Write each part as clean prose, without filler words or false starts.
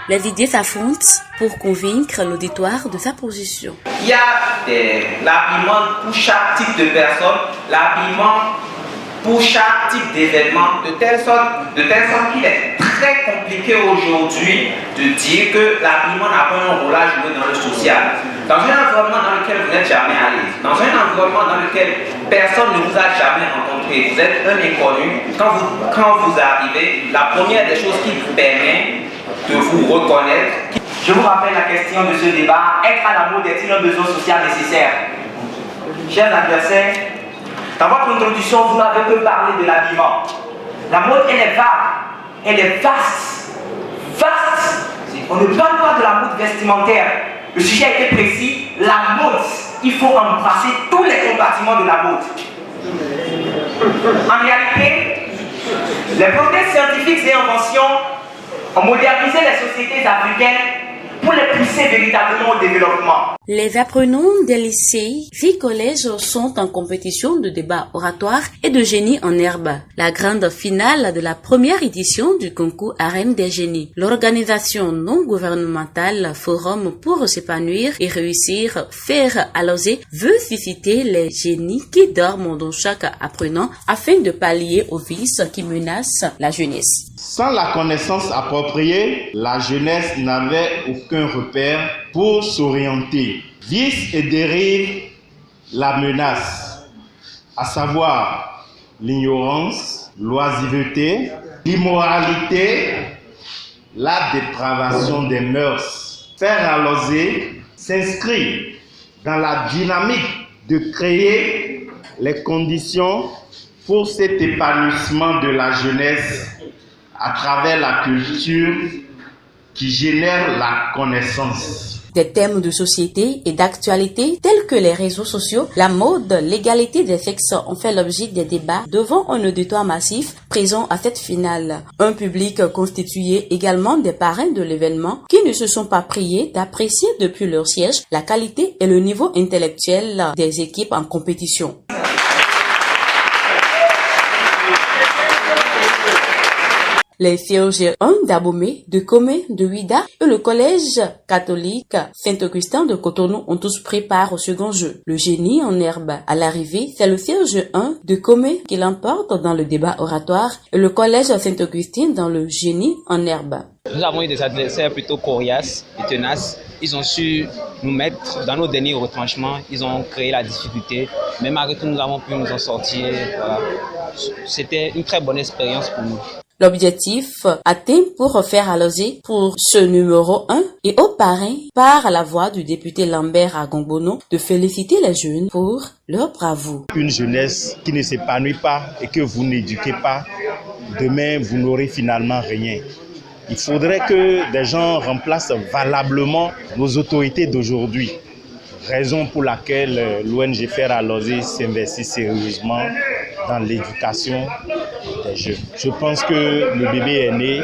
Les idées s'affrontent pour convaincre l'auditoire de sa position. Il y a l'habillement pour chaque type de personne, l'habillement pour chaque type d'événement, de telle sorte qu'il est très compliqué aujourd'hui de dire que l'habillement n'a pas un rôle à jouer dans le social. Dans un environnement dans lequel vous n'êtes jamais à l'aise, dans un environnement dans lequel personne ne vous a jamais rencontré, vous êtes un inconnu, quand vous arrivez, la première des choses qui vous permet de vous reconnaître. Je vous rappelle la question de ce débat, être à la mode est-il un besoin social nécessaire? Chers adversaires, dans votre introduction, vous n'avez que parlé de l'habillement. La mode, elle est vague, elle est vaste. Vaste. On ne parle pas de la mode vestimentaire. Le sujet a été précis. La mode, il faut embrasser tous les compartiments de la mode. En réalité, les progrès scientifiques et inventions ont modernisé les sociétés africaines pour les pousser véritablement au développement. Les apprenants des lycées et collèges sont en compétition de débat oratoire et de génie en herbe. La grande finale de la première édition du concours Arène des génies. L'organisation non gouvernementale Forum pour s'épanouir et réussir faire à l'oser veut susciter les génies qui dorment dans chaque apprenant afin de pallier aux vices qui menacent la jeunesse. Sans la connaissance appropriée, la jeunesse n'avait aucun repère pour s'orienter. Vices et dérives la menacent, à savoir l'ignorance, l'oisiveté, l'immoralité, la dépravation des mœurs. Faire à l'oser s'inscrit dans la dynamique de créer les conditions pour cet épanouissement de la jeunesse à travers la culture qui génère la connaissance. Des thèmes de société et d'actualité tels que les réseaux sociaux, la mode, l'égalité des sexes ont fait l'objet des débats devant un auditoire massif présent à cette finale. Un public constitué également des parrains de l'événement qui ne se sont pas priés d'apprécier depuis leur siège la qualité et le niveau intellectuel des équipes en compétition. Les COG 1 d'Abomey, de Comé, de Ouida et le collège catholique Saint-Augustin de Cotonou ont tous pris part au second jeu. Le génie en herbe. À l'arrivée, c'est le COG 1 de Comé qui l'emporte dans le débat oratoire et le collège Saint-Augustin dans le génie en herbe. Nous avons eu des adversaires plutôt coriaces et tenaces. Ils ont su nous mettre dans nos derniers retranchements. Ils ont créé la difficulté. Mais malgré tout, nous avons pu nous en sortir. Voilà. C'était une très bonne expérience pour nous. L'objectif atteint pour faire à l'oser pour ce numéro 1 et au parrain par la voix du député Lambert Agongbono de féliciter les jeunes pour leur bravoure. Une jeunesse qui ne s'épanouit pas et que vous n'éduquez pas, demain vous n'aurez finalement rien. Il faudrait que des gens remplacent valablement nos autorités d'aujourd'hui. Raison pour laquelle l'ONG Faire à l'oser s'investit sérieusement dans l'éducation des jeunes. Je pense que le bébé est né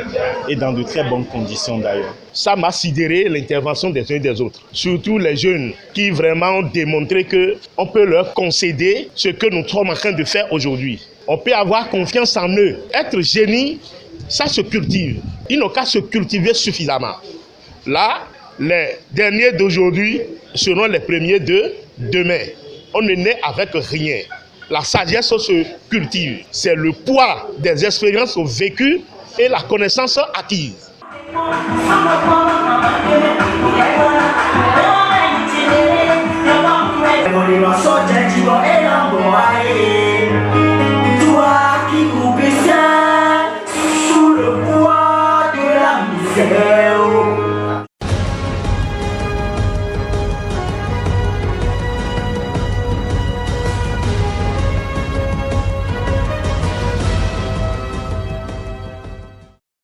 et dans de très bonnes conditions d'ailleurs. Ça m'a sidéré l'intervention des uns et des autres. Surtout les jeunes qui vraiment ont démontré qu'on peut leur concéder ce que nous sommes en train de faire aujourd'hui. On peut avoir confiance en eux. Être génie, ça se cultive. Ils n'ont qu'à se cultiver suffisamment. Là, les derniers d'aujourd'hui seront les premiers de demain. On est né avec rien. La sagesse se cultive. C'est le poids des expériences vécues et la connaissance acquise.